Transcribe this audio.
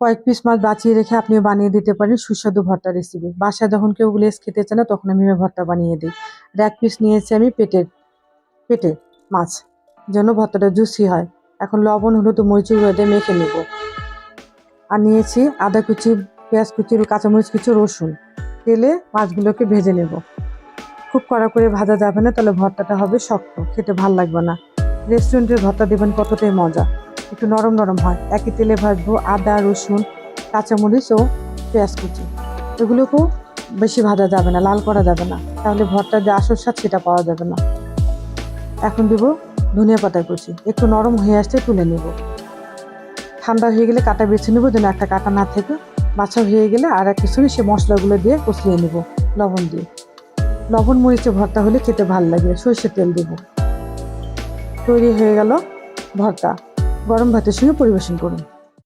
কয়েক পিস মাছ বাঁচিয়ে রেখে আপনিও বানিয়ে দিতে পারেন সুস্বাদু ভর্তা রেসিপি। বাসায় যখন কেউ গ্লেজ খেতে চায় না তখন আমি ভর্তা বানিয়ে দিই। আর এক পিস নিয়েছি আমি পেটে মাছ, যেন ভর্তাটা জুসি হয়। এখন লবণ, হলুদ ও মরিচের গুঁড়ো দিয়ে মেখে নেব। আর নিয়েছি আদা কুচি, পেঁয়াজ কুচি, কাঁচামরিচ কুচি, রসুন। তেলে মাছগুলোকে ভেজে নেব। খুব কড়া করে ভাজা যাবে না, তাহলে ভর্তাটা হবে শক্ত, খেতে ভাল লাগবে না। রেস্টুরেন্টের ভর্তা দেবেন কতটাই মজা, একটু নরম নরম হয়। একই তেলে ভাজবো আদা, রসুন, কাঁচামরিচ ও পেঁয়াজ কুচি। এগুলোকেও বেশি ভাজা যাবে না, লাল করা যাবে না, তাহলে ভর্তার যে আসল স্বাদ সেটা পাওয়া যাবে না। এখন দেবো ধনিয়া পাতা কুচি। একটু নরম হয়ে আসতে তুলে নেব। ঠান্ডা হয়ে গেলে কাটা বেছে নেবো, যেন একটা কাটা না থেকে। বাছা হয়ে গেলে আর এক কিছু সে মশলাগুলো দিয়ে কষিয়ে নেব লবণ দিয়ে। লবণ মরিচে ভর্তা হলে খেতে ভালো লাগে। সরষের তেল দেব। তৈরি হয়ে গেল ভর্তা। গরম ভাতের সঙ্গে পরিবেশন করুন।